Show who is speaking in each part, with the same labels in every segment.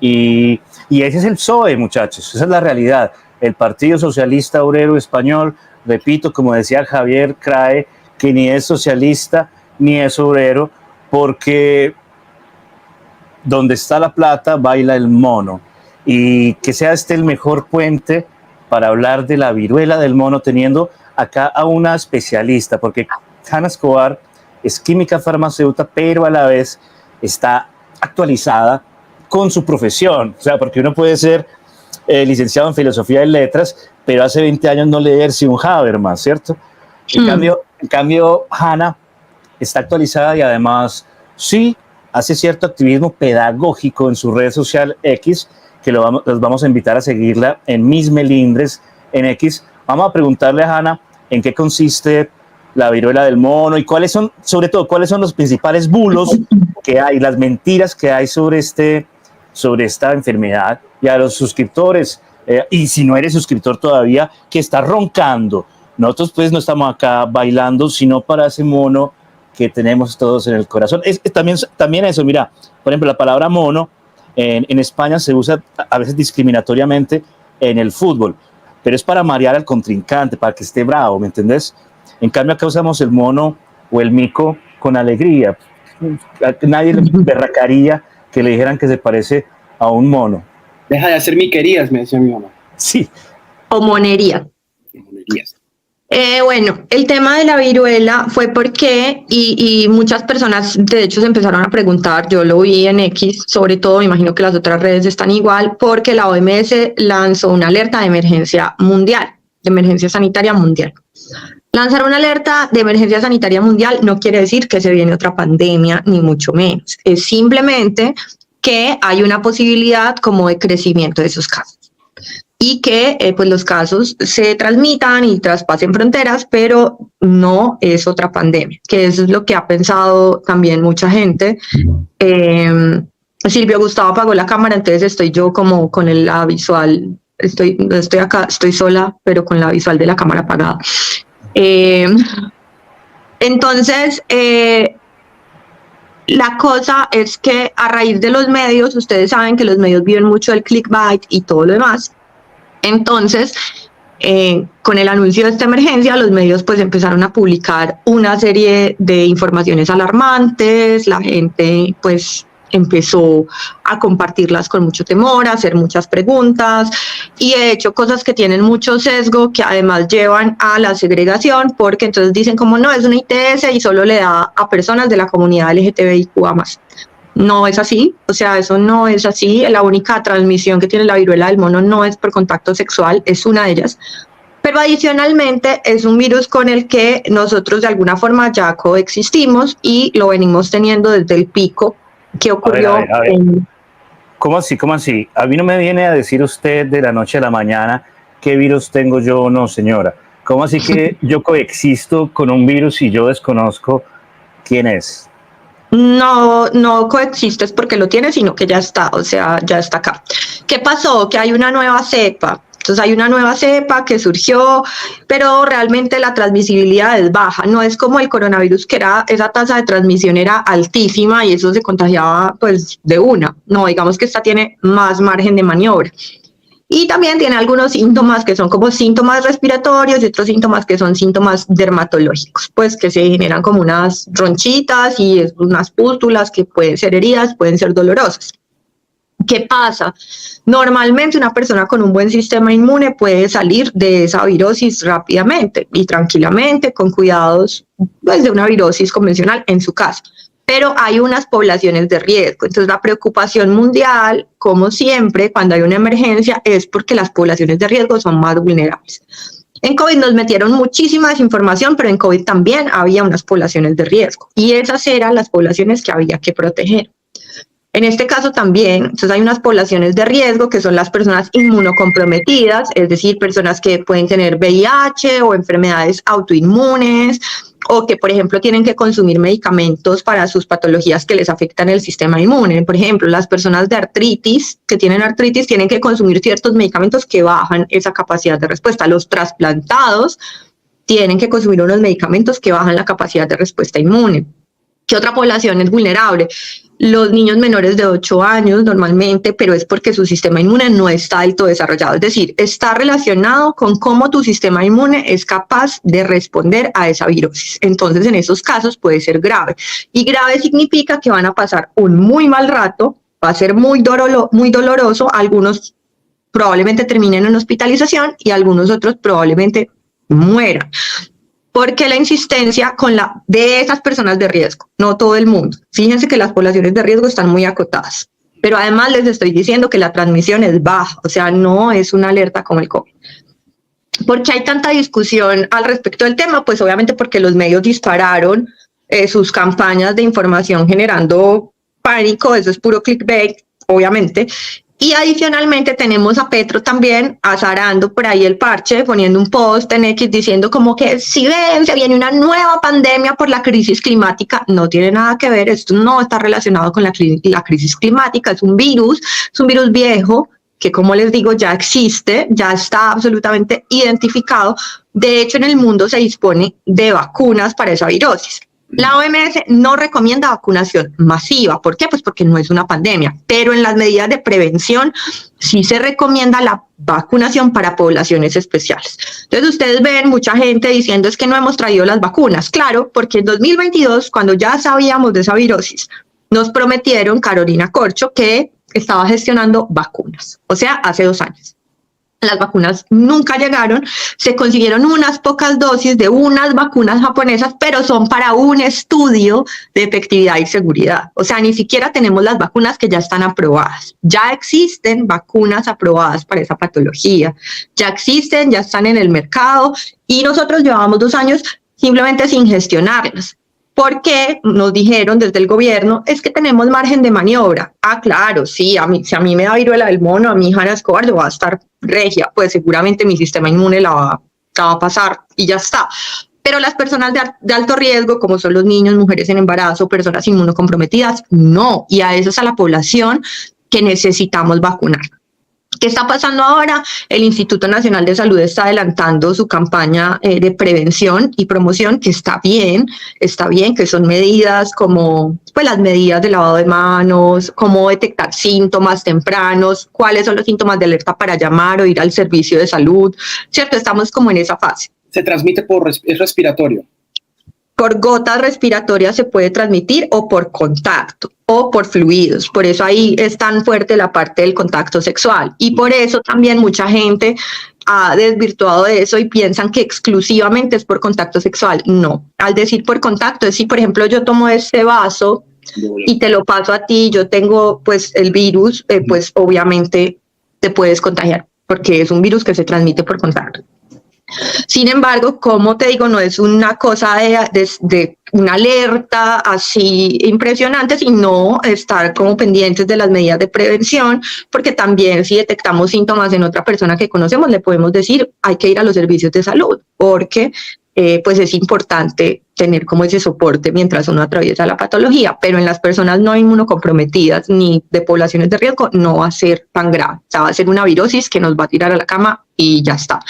Speaker 1: Y ese es el PSOE, muchachos, esa es la realidad. El Partido Socialista Obrero Español, repito, como decía Javier Crae, que ni es socialista ni es obrero, porque donde está la plata baila el mono. Y que sea este el mejor puente para hablar de la viruela del mono, teniendo acá a una especialista, porque Hanna Escobar es química farmacéutica, pero a la vez está actualizada con su profesión. O sea, porque uno puede ser licenciado en filosofía y letras, pero hace 20 años no leerse un Habermas, ¿cierto? En cambio, Hanna está actualizada y además sí hace cierto activismo pedagógico en su red social X, que los vamos a invitar a seguirla en Mis Melindres en X. Vamos a preguntarle a Hanna en qué consiste la viruela del mono y cuáles son, sobre todo, cuáles son los principales bulos que hay, las mentiras que hay sobre esta enfermedad. Y a los suscriptores, y si no eres suscriptor todavía, que está roncando. Nosotros pues no estamos acá bailando, sino para ese mono que tenemos todos en el corazón. También eso, mira, por ejemplo, la palabra mono en España se usa a veces discriminatoriamente en el fútbol, pero es para marear al contrincante, para que esté bravo, ¿me entendés? En cambio acá usamos el mono o el mico con alegría. Nadie le berracaría que le dijeran que se parece a un mono.
Speaker 2: Deja de hacer miquerías, me decía mi mamá.
Speaker 1: Sí.
Speaker 3: O monería.
Speaker 2: Monerías.
Speaker 3: Bueno, el tema de la viruela fue porque, y muchas personas de hecho se empezaron a preguntar, yo lo vi en X, sobre todo, me imagino que las otras redes están igual, porque la OMS lanzó una alerta de emergencia mundial, de emergencia sanitaria mundial. Lanzar una alerta de emergencia sanitaria mundial no quiere decir que se viene otra pandemia, ni mucho menos. Es simplemente que hay una posibilidad como de crecimiento de esos casos. Y que pues los casos se transmitan y traspasen fronteras, pero no es otra pandemia, que eso es lo que ha pensado también mucha gente. Silvio Gustavo apagó la cámara, entonces estoy yo como con la visual, estoy acá, estoy sola, pero con la visual de la cámara apagada. Entonces, la cosa es que a raíz de los medios, ustedes saben que los medios viven mucho del clickbait y todo lo demás. Entonces, con el anuncio de esta emergencia, los medios pues empezaron a publicar una serie de informaciones alarmantes, la gente pues empezó a compartirlas con mucho temor, a hacer muchas preguntas y he hecho cosas que tienen mucho sesgo, que además llevan a la segregación, porque entonces dicen como no, es una ITS y solo le da a personas de la comunidad LGTBIQ+. No es así, o sea, eso no es así. La única transmisión que tiene la viruela del mono no es por contacto sexual, es una de ellas. Pero adicionalmente es un virus con el que nosotros de alguna forma ya coexistimos y lo venimos teniendo desde el pico que ocurrió.
Speaker 1: A ver. ¿Cómo así? ¿Cómo así? A mí no me viene a decir usted de la noche a la mañana qué virus tengo yo o no, señora. ¿Cómo así que yo coexisto con un virus y yo desconozco quién es?
Speaker 3: No coexistes porque lo tienes, sino que ya está, o sea, ya está acá. ¿Qué pasó? Que hay una nueva cepa. Entonces hay una nueva cepa que surgió, pero realmente la transmisibilidad es baja. No es como el coronavirus, que esa tasa de transmisión era altísima y eso se contagiaba pues de una. No, digamos que esta tiene más margen de maniobra. Y también tiene algunos síntomas que son como síntomas respiratorios y otros síntomas que son síntomas dermatológicos, pues que se generan como unas ronchitas y unas pústulas que pueden ser heridas, pueden ser dolorosas. ¿Qué pasa? Normalmente una persona con un buen sistema inmune puede salir de esa virosis rápidamente y tranquilamente, con cuidados pues, de una virosis convencional en su casa. Pero hay unas poblaciones de riesgo. Entonces la preocupación mundial, como siempre, cuando hay una emergencia, es porque las poblaciones de riesgo son más vulnerables. En COVID nos metieron muchísima desinformación, pero en COVID también había unas poblaciones de riesgo y esas eran las poblaciones que había que proteger. En este caso también, entonces hay unas poblaciones de riesgo que son las personas inmunocomprometidas, es decir, personas que pueden tener VIH o enfermedades autoinmunes, o que, por ejemplo, tienen que consumir medicamentos para sus patologías que les afectan el sistema inmune. Por ejemplo, las personas de artritis, que tienen artritis, tienen que consumir ciertos medicamentos que bajan esa capacidad de respuesta. Los trasplantados tienen que consumir unos medicamentos que bajan la capacidad de respuesta inmune. ¿Qué otra población es vulnerable? los niños menores de 8 años normalmente, pero es porque su sistema inmune no está del todo desarrollado. Es decir, está relacionado con cómo tu sistema inmune es capaz de responder a esa virosis. Entonces, en esos casos puede ser grave. Y grave significa que van a pasar un muy mal rato, va a ser muy doloroso, algunos probablemente terminen en hospitalización y algunos otros probablemente mueran. Porque la insistencia de esas personas de riesgo, no todo el mundo. Fíjense que las poblaciones de riesgo están muy acotadas, pero además les estoy diciendo que la transmisión es baja, o sea, no es una alerta como el COVID. ¿Por qué hay tanta discusión al respecto del tema? Pues obviamente porque los medios dispararon sus campañas de información generando pánico, eso es puro clickbait, obviamente. Y adicionalmente tenemos a Petro también azarando por ahí el parche, poniendo un post en X diciendo como que si ven, se viene una nueva pandemia por la crisis climática. No tiene nada que ver, esto no está relacionado con la crisis climática, es un virus viejo que, como les digo, ya existe, ya está absolutamente identificado. De hecho, en el mundo se dispone de vacunas para esa virosis. La OMS no recomienda vacunación masiva. ¿Por qué? Pues porque no es una pandemia. Pero en las medidas de prevención sí se recomienda la vacunación para poblaciones especiales. Entonces ustedes ven mucha gente diciendo es que no hemos traído las vacunas. Claro, porque en 2022, cuando ya sabíamos de esa virosis, nos prometieron Carolina Corcho que estaba gestionando vacunas. O sea, hace 2 años. Las vacunas nunca llegaron, se consiguieron unas pocas dosis de unas vacunas japonesas, pero son para un estudio de efectividad y seguridad. O sea, ni siquiera tenemos las vacunas que ya están aprobadas. Ya existen vacunas aprobadas para esa patología, ya existen, ya están en el mercado y nosotros llevamos 2 años simplemente sin gestionarlas. Porque nos dijeron desde el gobierno, es que tenemos margen de maniobra. Ah, claro, sí, si a mí me da viruela del mono, a mí Hanna Escobar, yo voy a estar regia, pues seguramente mi sistema inmune la va a pasar y ya está. Pero las personas de alto riesgo, como son los niños, mujeres en embarazo, personas inmunocomprometidas, no. Y a esa es a la población que necesitamos vacunar. ¿Qué está pasando ahora? El Instituto Nacional de Salud está adelantando su campaña de prevención y promoción, que está bien, que son medidas como pues, las medidas de lavado de manos, cómo detectar síntomas tempranos, cuáles son los síntomas de alerta para llamar o ir al servicio de salud, ¿cierto? Estamos como en esa fase.
Speaker 2: Se transmite es respiratorio.
Speaker 3: Por gotas respiratorias se puede transmitir o por contacto o por fluidos. Por eso ahí es tan fuerte la parte del contacto sexual. Y por eso también mucha gente ha desvirtuado de eso y piensan que exclusivamente es por contacto sexual. No, al decir por contacto es si, por ejemplo, yo tomo este vaso y te lo paso a ti, yo tengo pues el virus, pues obviamente te puedes contagiar porque es un virus que se transmite por contacto. Sin embargo, como te digo, no es una cosa de una alerta así impresionante, sino estar como pendientes de las medidas de prevención, porque también si detectamos síntomas en otra persona que conocemos, le podemos decir hay que ir a los servicios de salud, porque pues es importante tener como ese soporte mientras uno atraviesa la patología, pero en las personas no inmunocomprometidas ni de poblaciones de riesgo no va a ser tan grave, o sea, va a ser una virosis que nos va a tirar a la cama y ya está.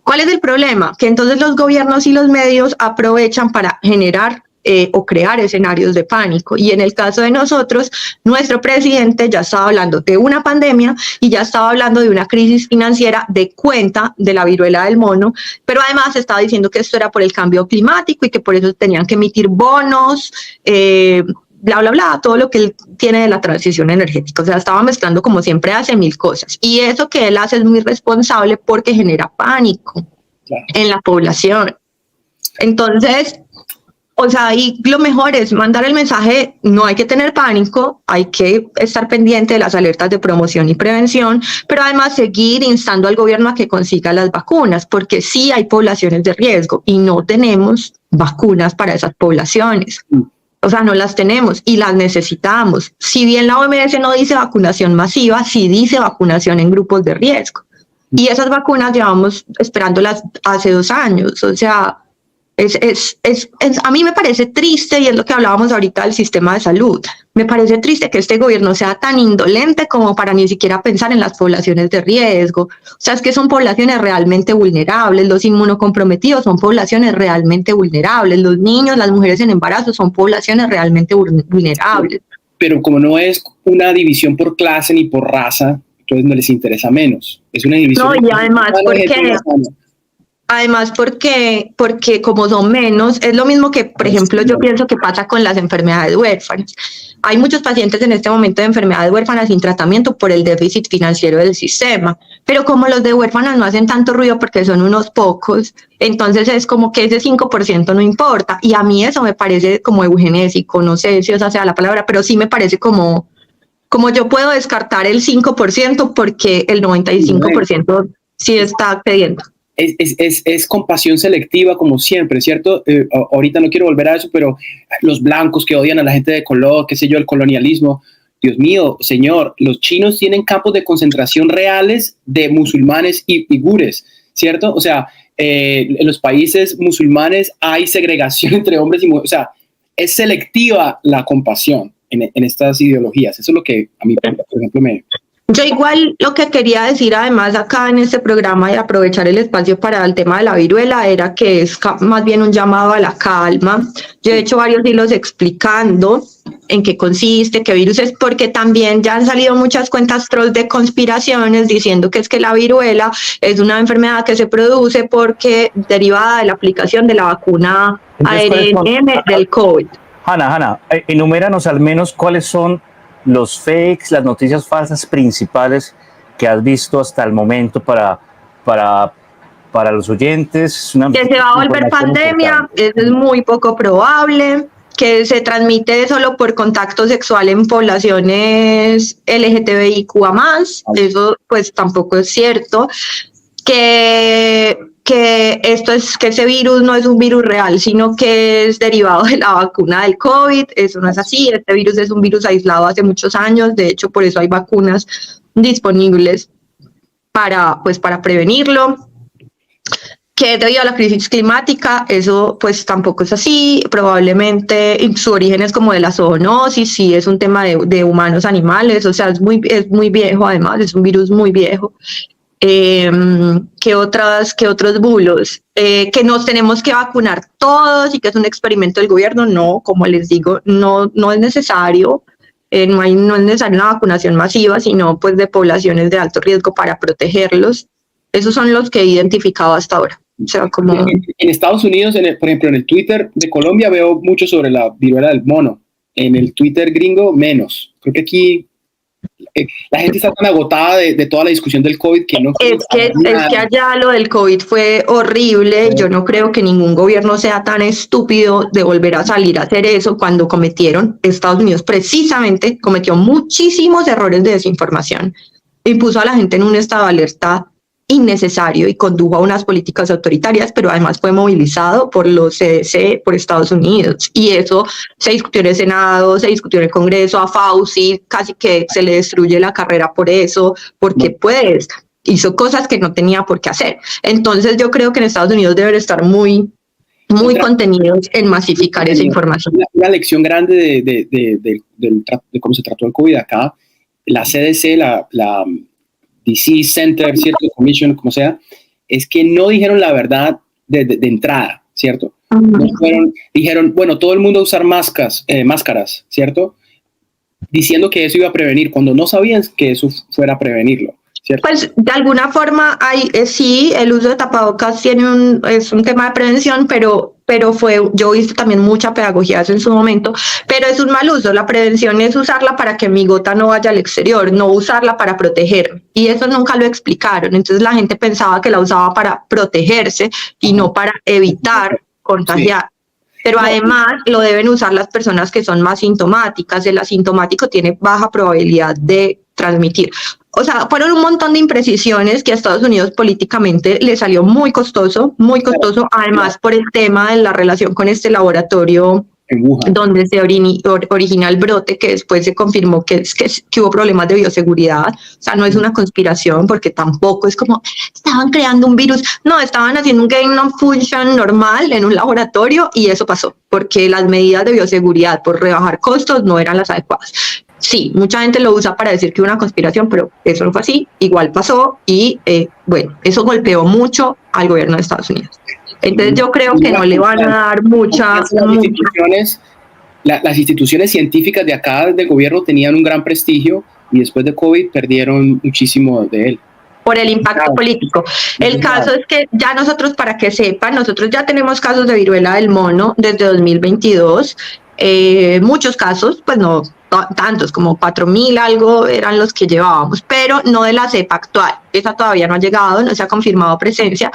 Speaker 3: ¿Cuál es el problema? Que entonces los gobiernos y los medios aprovechan para generar o crear escenarios de pánico. Y en el caso de nosotros, nuestro presidente ya estaba hablando de una pandemia y ya estaba hablando de una crisis financiera de cuenta de la viruela del mono, pero además estaba diciendo que esto era por el cambio climático y que por eso tenían que emitir bonos, bla, bla, bla, todo lo que él tiene de la transición energética. O sea, estaba mezclando como siempre hace 1000 cosas. Y eso que él hace es muy responsable porque genera pánico en la población. Entonces, o sea, ahí lo mejor es mandar el mensaje, no hay que tener pánico, hay que estar pendiente de las alertas de promoción y prevención, pero además seguir instando al gobierno a que consiga las vacunas, porque sí hay poblaciones de riesgo y no tenemos vacunas para esas poblaciones. O sea, no las tenemos y las necesitamos. Si bien la OMS no dice vacunación masiva, sí dice vacunación en grupos de riesgo. Y esas vacunas llevamos esperándolas hace 2 años. O sea, a mí me parece triste, y es lo que hablábamos ahorita del sistema de salud, me parece triste que este gobierno sea tan indolente como para ni siquiera pensar en las poblaciones de riesgo. O sea, es que son poblaciones realmente vulnerables, los inmunocomprometidos son poblaciones realmente vulnerables, los niños, las mujeres en embarazo son poblaciones realmente vulnerables.
Speaker 2: pero como no es una división por clase ni por raza, entonces no les interesa menos. Es una división.
Speaker 3: No, y además porque como son menos, es lo mismo que, por ejemplo, yo pienso que pasa con las enfermedades huérfanas. Hay muchos pacientes en este momento de enfermedades huérfanas sin tratamiento por el déficit financiero del sistema, pero como los de huérfanas no hacen tanto ruido porque son unos pocos, entonces es como que ese 5% no importa. Y a mí eso me parece como eugenésico, no sé si esa sea la palabra, pero sí me parece como yo puedo descartar el 5% porque el 95% sí está accediendo.
Speaker 2: Es compasión selectiva como siempre, ¿cierto? Ahorita no quiero volver a eso, pero los blancos que odian a la gente de color, qué sé yo, el colonialismo. Dios mío, señor, los chinos tienen campos de concentración reales de musulmanes y uigures, ¿cierto? O sea, en los países musulmanes hay segregación entre hombres y mujeres. O sea, es selectiva la compasión en estas ideologías. Eso es lo que a mí, por ejemplo,
Speaker 3: Yo igual lo que quería decir además acá en este programa y aprovechar el espacio para el tema de la viruela era que es más bien un llamado a la calma. Yo he hecho varios hilos explicando en qué consiste, qué virus es, porque también ya han salido muchas cuentas trolls de conspiraciones diciendo que es que la viruela es una enfermedad que se produce porque derivada de la aplicación de la vacuna ARN del COVID.
Speaker 1: Hanna, enuméranos al menos cuáles son los fakes, las noticias falsas principales que has visto hasta el momento para los oyentes.
Speaker 3: Que se va a volver pandemia, eso es muy poco probable. Que se transmite solo por contacto sexual en poblaciones LGTBIQA+, eso pues tampoco es cierto. Que ese virus no es un virus real, sino que es derivado de la vacuna del COVID. Eso no es así. Este virus es un virus aislado hace muchos años. De hecho, por eso hay vacunas disponibles para prevenirlo. Que debido a la crisis climática, eso pues tampoco es así. Probablemente su origen es como de la zoonosis, sí, es un tema de humanos animales, o sea, es muy viejo además, es un virus muy viejo. ¿Qué otros bulos? Que nos tenemos que vacunar todos y que es un experimento del gobierno. No, como les digo, no es necesario. No es necesaria una vacunación masiva, sino pues de poblaciones de alto riesgo para protegerlos. Esos son los que he identificado hasta ahora. O sea, como...
Speaker 2: En Estados Unidos, por ejemplo, en el Twitter de Colombia veo mucho sobre la viruela del mono. En el Twitter gringo, menos. Creo que aquí la gente está tan agotada de toda la discusión del COVID que no...
Speaker 3: Es que allá lo del COVID fue horrible. Yo no creo que ningún gobierno sea tan estúpido de volver a salir a hacer eso cuando Estados Unidos precisamente cometió muchísimos errores de desinformación y puso a la gente en un estado de alerta innecesario y condujo a unas políticas autoritarias, pero además fue movilizado por los CDC, por Estados Unidos, y eso se discutió en el Senado, se discutió en el Congreso. A Fauci casi que se le destruye la carrera por eso, porque pues hizo cosas que no tenía por qué hacer. Entonces yo creo que en Estados Unidos deben estar muy contenidos en masificar esa información.
Speaker 2: Una lección grande de cómo se trató el COVID acá, la CDC, la DC Center, ¿cierto? Commission, como sea, es que no dijeron la verdad de entrada, ¿cierto? Dijeron, bueno, todo el mundo a usar máscaras, ¿cierto? Diciendo que eso iba a prevenir, cuando no sabían que eso fuera a prevenirlo, ¿cierto?
Speaker 3: Pues de alguna forma sí, el uso de tapabocas es un tema de prevención, pero yo hice también mucha pedagogía en su momento, pero es un mal uso. La prevención es usarla para que mi gota no vaya al exterior, no usarla para proteger, y eso nunca lo explicaron. Entonces la gente pensaba que la usaba para protegerse y no para evitar contagiar. Pero además lo deben usar las personas que son más sintomáticas. El asintomático tiene baja probabilidad de transmitir. O sea, fueron un montón de imprecisiones que a Estados Unidos políticamente le salió muy costoso, además por el tema de la relación con este laboratorio donde se origina el brote, que después se confirmó que hubo problemas de bioseguridad. O sea, no es una conspiración, porque tampoco es como estaban creando un virus. No, estaban haciendo un gain of function normal en un laboratorio y eso pasó, porque las medidas de bioseguridad por rebajar costos no eran las adecuadas. Sí, mucha gente lo usa para decir que hubo una conspiración, pero eso no fue así, igual pasó y eso golpeó mucho al gobierno de Estados Unidos. Entonces yo creo que no le van a dar muchas...
Speaker 2: las instituciones científicas de acá del gobierno tenían un gran prestigio y después de COVID perdieron muchísimo de él.
Speaker 3: Por el impacto político. El caso es que ya nosotros, para que sepan, nosotros ya tenemos casos de viruela del mono desde 2022, muchos casos, pues no tantos, como 4.000 algo eran los que llevábamos, pero no de la cepa actual. Esa todavía no ha llegado, no se ha confirmado presencia.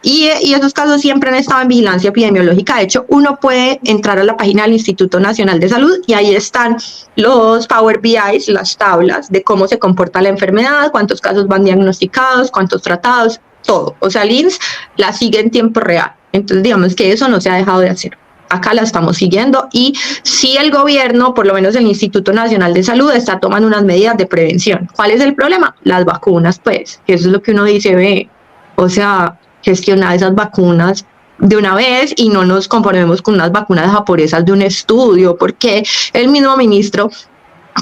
Speaker 3: Y esos casos siempre han estado en vigilancia epidemiológica. De hecho, uno puede entrar a la página del Instituto Nacional de Salud y ahí están los Power BIs, las tablas de cómo se comporta la enfermedad, cuántos casos van diagnosticados, cuántos tratados, todo. O sea, el INS la sigue en tiempo real. Entonces, digamos que eso no se ha dejado de hacer. Acá la estamos siguiendo y sí el gobierno, por lo menos el Instituto Nacional de Salud, está tomando unas medidas de prevención. ¿Cuál es el problema? Las vacunas, pues, que eso es lo que uno dice, ve, o sea, gestionar esas vacunas de una vez y no nos conformemos con unas vacunas japonesas de un estudio, porque el mismo ministro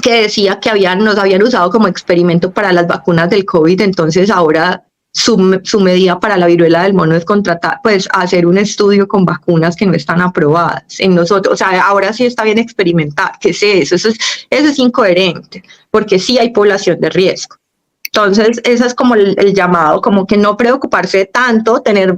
Speaker 3: que decía que nos habían usado como experimento para las vacunas del COVID, entonces ahora su medida para la viruela del mono es contratar, pues hacer un estudio con vacunas que no están aprobadas en nosotros. O sea, ahora sí está bien experimentar. ¿Qué es eso? Eso es incoherente, porque sí hay población de riesgo. Entonces, ese es como el llamado, como que no preocuparse tanto, tener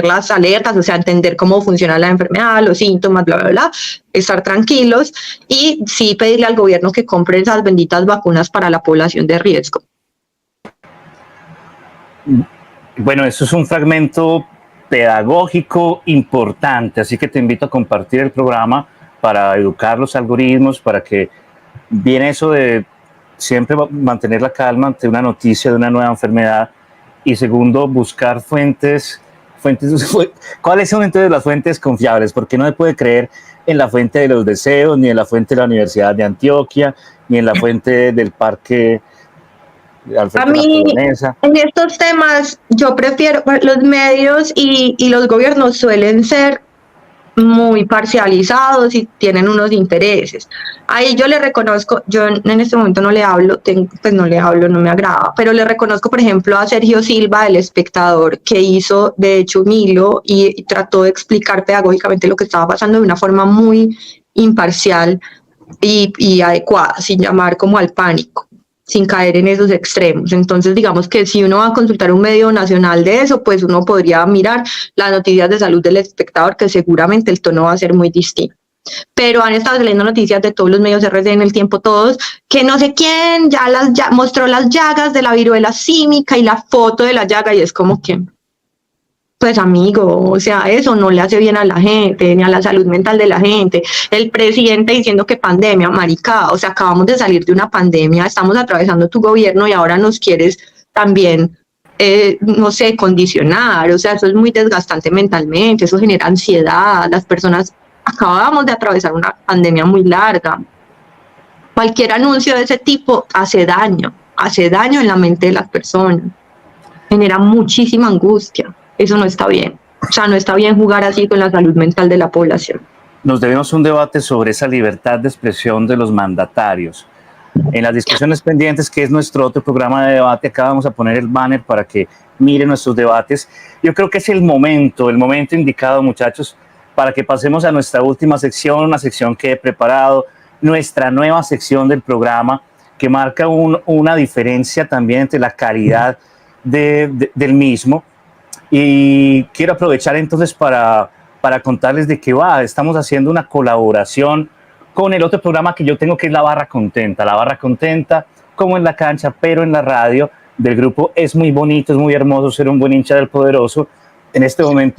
Speaker 3: las alertas, o sea, entender cómo funciona la enfermedad, los síntomas, bla, bla, bla, estar tranquilos y sí pedirle al gobierno que compre esas benditas vacunas para la población de riesgo.
Speaker 1: Bueno, eso es un fragmento pedagógico importante, así que te invito a compartir el programa para educar los algoritmos, para que viene eso de siempre mantener la calma ante una noticia de una nueva enfermedad y segundo, buscar fuentes. ¿Cuáles son entonces las fuentes confiables? Porque no se puede creer en la fuente de los deseos, ni en la fuente de la Universidad de Antioquia, ni en la fuente del parque
Speaker 3: a mí, en estos temas, yo prefiero, los medios y los gobiernos suelen ser muy parcializados y tienen unos intereses. Ahí yo le reconozco, yo en este momento no le hablo, no me agrada, pero le reconozco, por ejemplo, a Sergio Silva, El Espectador, que hizo, de hecho, un hilo y trató de explicar pedagógicamente lo que estaba pasando de una forma muy imparcial y adecuada, sin llamar como al pánico, sin caer en esos extremos. Entonces, digamos que si uno va a consultar un medio nacional de eso, pues uno podría mirar las noticias de salud del Espectador, que seguramente el tono va a ser muy distinto. Pero han estado saliendo noticias de todos los medios RD en el tiempo, todos, que no sé quién ya mostró las llagas de la viruela símica y la foto de la llaga, y es como que, pues amigo, o sea, eso no le hace bien a la gente, ni a la salud mental de la gente. El presidente diciendo que pandemia, marica, o sea, acabamos de salir de una pandemia, estamos atravesando tu gobierno y ahora nos quieres también, no sé, condicionar. O sea, eso es muy desgastante mentalmente, eso genera ansiedad. Las personas, acabamos de atravesar una pandemia muy larga. Cualquier anuncio de ese tipo hace daño en la mente de las personas, genera muchísima angustia. Eso no está bien. O sea, no está bien jugar así con la salud mental de la población.
Speaker 1: Nos debemos un debate sobre esa libertad de expresión de los mandatarios. En las discusiones pendientes, que es nuestro otro programa de debate, acá vamos a poner el banner para que miren nuestros debates. Yo creo que es el momento indicado, muchachos, para que pasemos a nuestra última sección, una sección que he preparado, nuestra nueva sección del programa, que marca una diferencia también entre la calidad del mismo. Y quiero aprovechar entonces para contarles de qué va. Estamos haciendo una colaboración con el otro programa que yo tengo, que es La Barra Contenta. La Barra Contenta, como en la cancha, pero en la radio, del grupo Es Muy Bonito, es muy hermoso ser un buen hincha del Poderoso. En este momento